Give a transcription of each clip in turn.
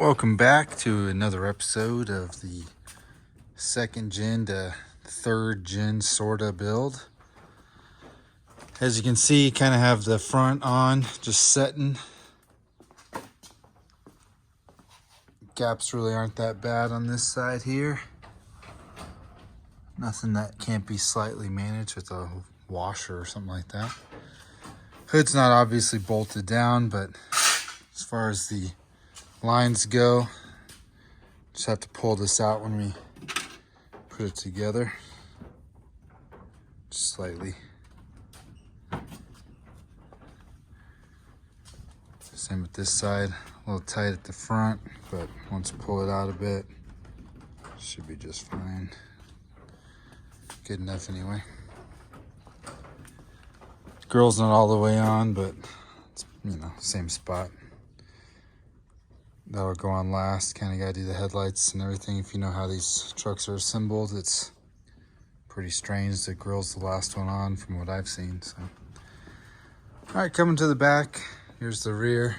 Welcome back to another episode of the second gen to third gen sorta build. As you can see, kind of have the front on, just setting. Gaps really aren't that bad on this side here. Nothing that can't be slightly managed with a washer or something like that. Hood's not obviously bolted down, but as far as the lines go, just have to pull this out when we put it together. Just slightly. Same with this side, a little tight at the front, but once you pull it out a bit, should be just fine. Good enough anyway. Grill's not all the way on, but it's, same spot. That'll go on last. Kind of got to do the headlights and everything. If you know how these trucks are assembled, it's pretty strange. The grill's the last one on from what I've seen. So, all right, coming to the back. Here's the rear.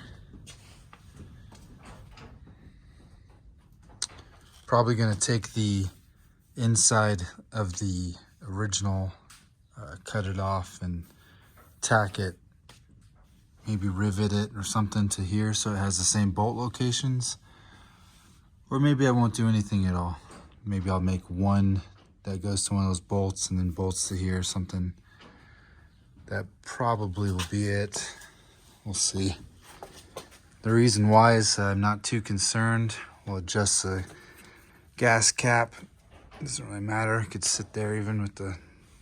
Probably going to take the inside of the original, cut it off and tack it. Maybe rivet it or something to here so it has the same bolt locations. Or maybe I won't do anything at all. Maybe I'll make one that goes to one of those bolts and then bolts to here or something. That probably will be it. We'll see. The reason why is I'm not too concerned. We'll adjust the gas cap. Doesn't really matter. It could sit there even with the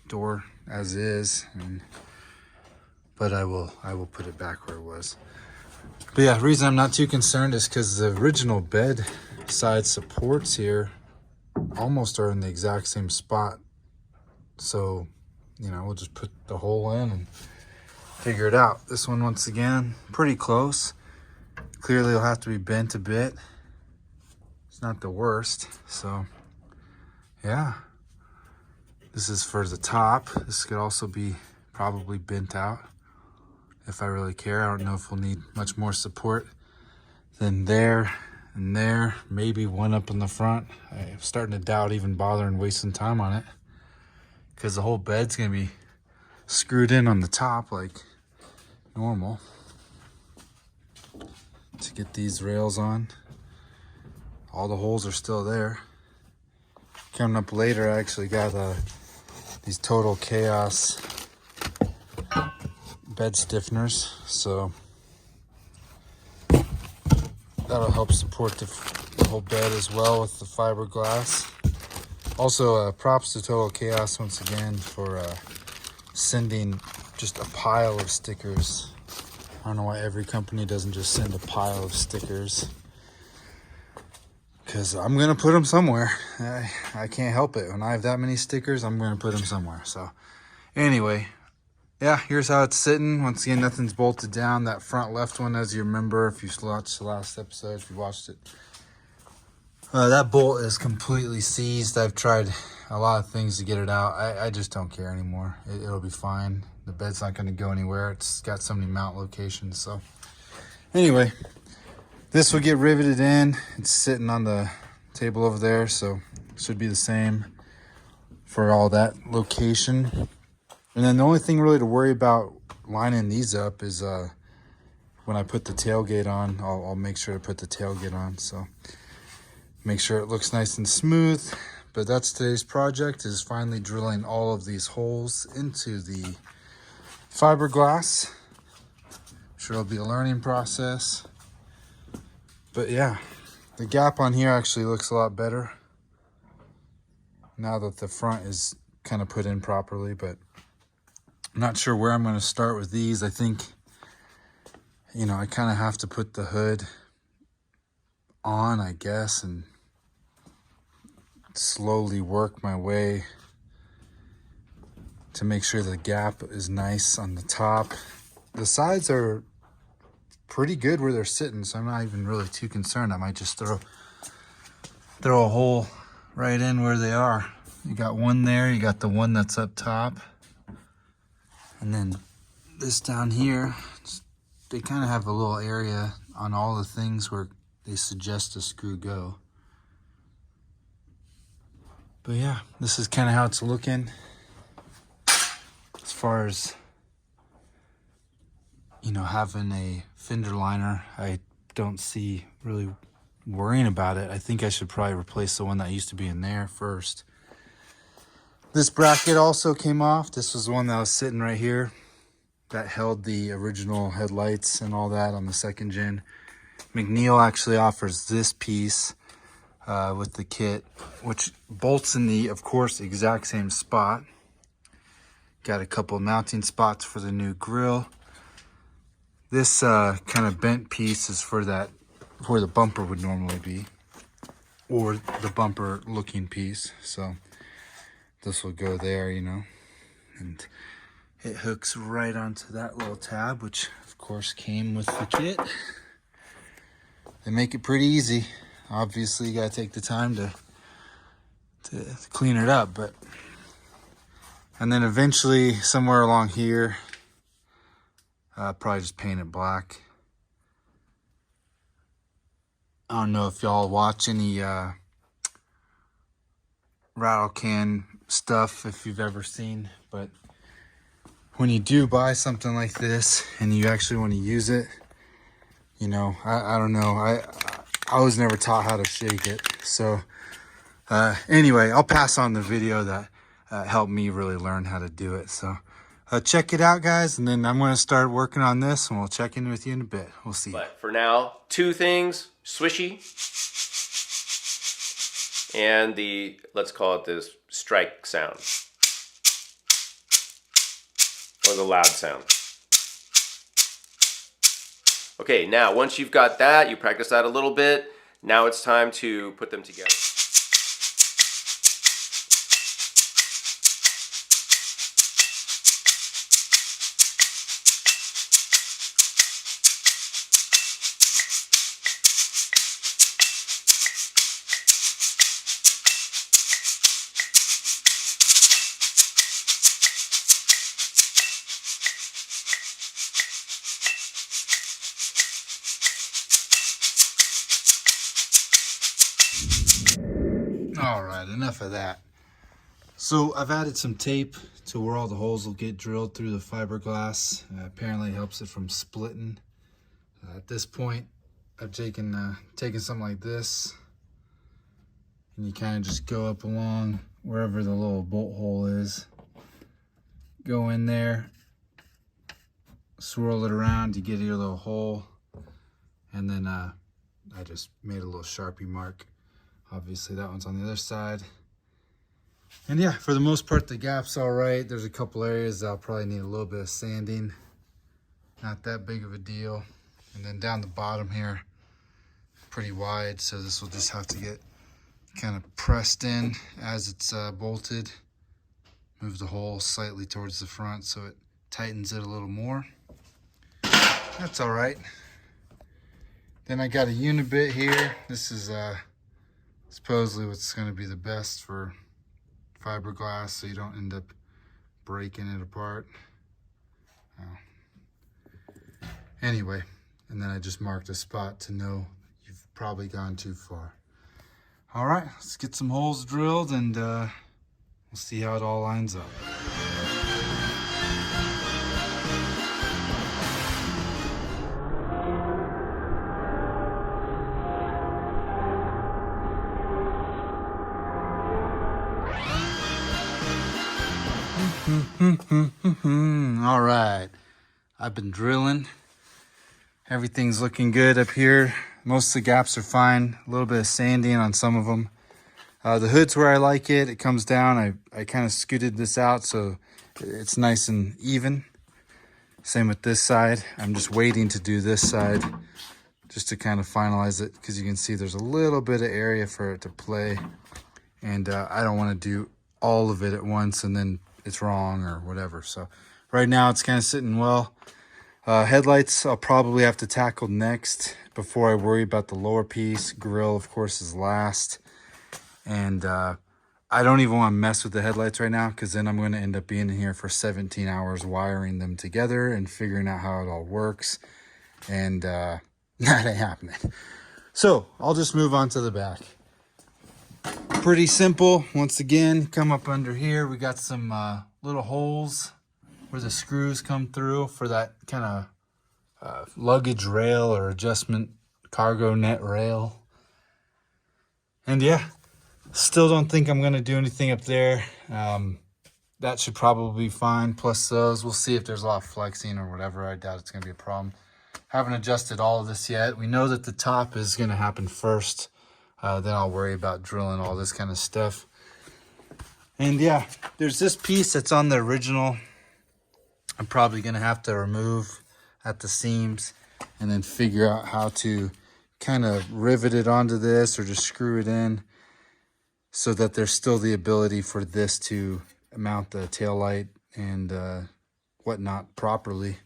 door as is. But I will put it back where it was. But yeah, the reason I'm not too concerned is because the original bed side supports here almost are in the exact same spot. So, we'll just put the hole in and figure it out. This one, once again, pretty close. Clearly it'll have to be bent a bit. It's not the worst. So, yeah. This is for the top. This could also be probably bent out. If I really care. I don't know if we'll need much more support than there and there. Maybe one up in the front. I'm starting to doubt even bothering wasting time on it, because the whole bed's going to be screwed in on the top like normal to get these rails on. All the holes are still there. Coming up later, I actually got these Total Chaos bed stiffeners, so that'll help support the whole bed as well with the fiberglass. Also, props to Total Chaos once again for sending just a pile of stickers. I don't know why every company doesn't just send a pile of stickers, because I'm gonna put them somewhere. I can't help it. When I have that many stickers, I'm gonna put them somewhere. So anyway, yeah, here's how it's sitting. Once again, nothing's bolted down. That front left one, as you remember, if you watched the last episode, if you watched it, that bolt is completely seized. I've tried a lot of things to get it out. I just don't care anymore. It'll be fine. The bed's not going to go anywhere. It's got so many mount locations. So anyway, this will get riveted in. It's sitting on the table over there, so it should be the same for all that location. And then the only thing really to worry about lining these up is when I put the tailgate on, I'll make sure to put the tailgate on. So make sure it looks nice and smooth. But that's today's project, is finally drilling all of these holes into the fiberglass. I'm sure it'll be a learning process. But yeah, the gap on here actually looks a lot better now that the front is kind of put in properly. But I'm not sure where I'm going to start with these. I think, I kind of have to put the hood on, I guess, and slowly work my way to make sure the gap is nice on the top. The sides are pretty good where they're sitting, so I'm not even really too concerned. I might just throw a hole right in where they are. You got one there, you got the one that's up top. And then this down here, they kind of have a little area on all the things where they suggest a screw go. But yeah, this is kind of how it's looking. As far as, you know, having a fender liner, I don't see really worrying about it. I think I should probably replace the one that used to be in there first. This bracket also came off. This was the one that was sitting right here that held the original headlights and all that on the second gen. McNeil actually offers this piece with the kit, which bolts in the, of course, exact same spot. Got a couple mounting spots for the new grill. This kind of bent piece is for that, where the bumper would normally be, or the bumper looking piece. So this will go there, you know, and it hooks right onto that little tab, which of course came with the kit. They make it pretty easy. Obviously, you gotta take the time to clean it up, but and then eventually somewhere along here, probably just paint it black. I don't know if y'all watch any rattle can stuff, if you've ever seen, but when you do buy something like this and you actually want to use it, you know, I don't know, I was never taught how to shake it. So anyway, I'll pass on the video that helped me really learn how to do it. So check it out, guys, and then I'm going to start working on this, and we'll check in with you in a bit. We'll see. But for now, two things: swishy and the, let's call it this strike sound, or the loud sound. Okay, now once you've got that, you practice that a little bit, now it's time to put them together. All right, enough of that. So I've added some tape to where all the holes will get drilled through the fiberglass. Apparently it helps it from splitting. At this point, I've taken something like this, and you kind of just go up along wherever the little bolt hole is. Go in there, swirl it around to get your little hole, and then I just made a little Sharpie mark. Obviously that one's on the other side. And yeah, for the most part, the gap's all right. There's a couple areas that'll probably need a little bit of sanding. Not that big of a deal. And then down the bottom here, pretty wide. So this will just have to get kind of pressed in as it's bolted. Move the hole slightly towards the front so it tightens it a little more. That's all right. Then I got a unibit here. This is supposedly what's going to be the best for fiberglass, so you don't end up breaking it apart. Anyway, and then I just marked a spot to know you've probably gone too far. All right, let's get some holes drilled, and we'll see how it all lines up. All right, I've been drilling. Everything's looking good up here. Most of the gaps are fine. A little bit of sanding on some of them. The hood's where I like it. It comes down. I kind of scooted this out so it's nice and even. Same with this side. I'm just waiting to do this side just to kind of finalize it, because you can see there's a little bit of area for it to play. And I don't want to do all of it at once and then it's wrong or whatever. So right now it's kind of sitting well. Headlights I'll probably have to tackle next before I worry about the lower piece. Grill, of course, is last. And I don't even want to mess with the headlights right now, because then I'm going to end up being in here for 17 hours wiring them together and figuring out how it all works. And that ain't happening. So I'll just move on to the back. Pretty simple. Once again, come up under here. We got some little holes where the screws come through for that kind of luggage rail or adjustment cargo net rail. And yeah, still don't think I'm going to do anything up there. That should probably be fine. Plus those, we'll see if there's a lot of flexing or whatever. I doubt it's going to be a problem. Haven't adjusted all of this yet. We know that the top is going to happen first. Then I'll worry about drilling all this kind of stuff. And yeah, there's this piece that's on the original. I'm probably going to have to remove at the seams and then figure out how to kind of rivet it onto this or just screw it in so that there's still the ability for this to mount the tail light and whatnot properly.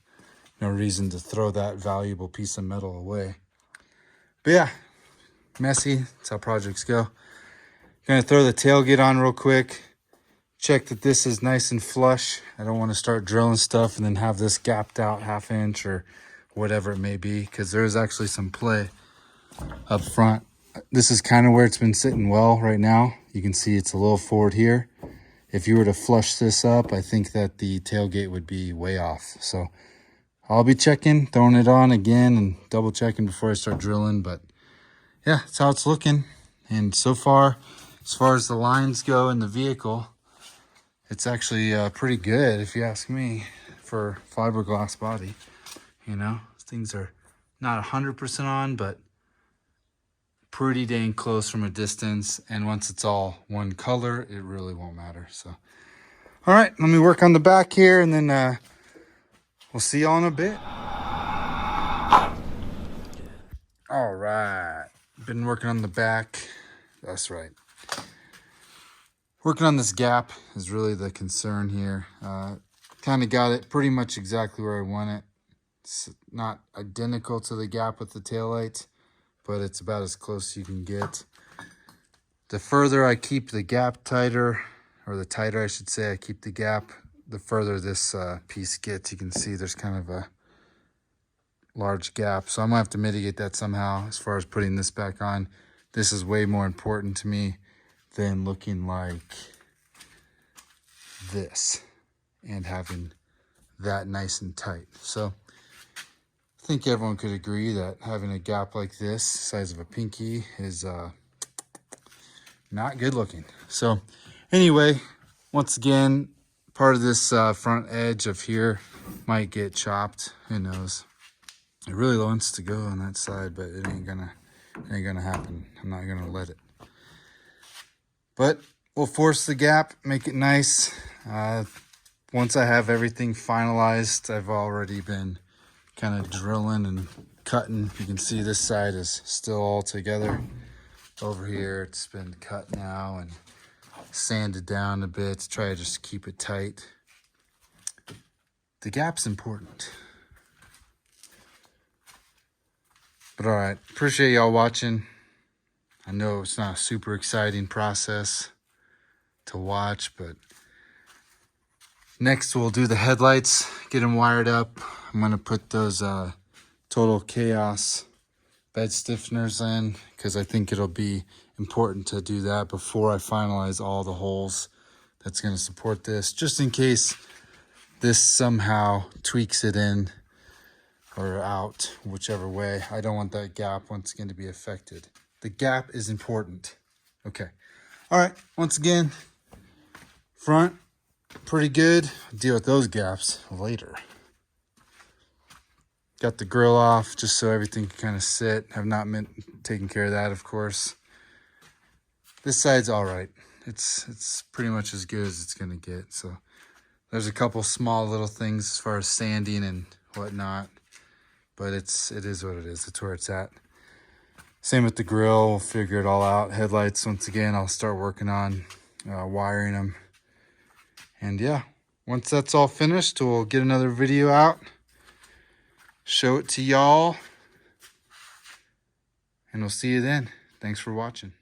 No reason to throw that valuable piece of metal away. But yeah, messy. That's how projects go. Gonna throw the tailgate on real quick. Check that this is nice and flush. I don't want to start drilling stuff and then have this gapped out 1/2 inch or whatever it may be, because there is actually some play up front. This is kind of where it's been sitting well right now. You can see it's a little forward here. If you were to flush this up, I think that the tailgate would be way off. So I'll be checking, throwing it on again and double checking before I start drilling. But yeah, that's how it's looking. And so far as the lines go in the vehicle, it's actually pretty good, if you ask me, for fiberglass body. You know, things are not 100% on, but pretty dang close from a distance. And once it's all one color, it really won't matter. So, all right, let me work on the back here, and then we'll see y'all in a bit. All right, been working on the back. That's right. Working on this gap is really the concern here. Kind of got it pretty much exactly where I want it. It's not identical to the gap with the taillight, but it's about as close as you can get. The further I keep the gap tighter, or the tighter I should say I keep the gap, the further this piece gets. You can see there's kind of a large gap. So I'm gonna have to mitigate that somehow as far as putting this back on. This is way more important to me than looking like this and having that nice and tight. So I think everyone could agree that having a gap like this, size of a pinky, is not good looking. So anyway, once again, part of this front edge of here might get chopped. Who knows? It really wants to go on that side, but it ain't gonna happen. I'm not gonna let it. But we'll force the gap, make it nice. Once I have everything finalized, I've already been kind of drilling and cutting. You can see this side is still all together. Over here, it's been cut now and sanded down a bit to try to just keep it tight. The gap's important. But all right, appreciate y'all watching. I know it's not a super exciting process to watch, but next we'll do the headlights, get them wired up. I'm gonna put those Total Chaos bed stiffeners in, because I think it'll be important to do that before I finalize all the holes that's gonna support this, just in case this somehow tweaks it in or out, whichever way. I don't want that gap once again to be affected. The gap is important. Okay. All right. Once again, front, pretty good. Deal with those gaps later. Got the grill off just so everything can kind of sit. Have not been taking care of that, of course. This side's all right. It's pretty much as good as it's gonna get. So there's a couple small little things as far as sanding and whatnot, but it is what it is. It's where it's at. Same with the grill, we'll figure it all out. Headlights, once again, I'll start working on wiring them. And yeah, once that's all finished, we'll get another video out, show it to y'all, and we'll see you then. Thanks for watching.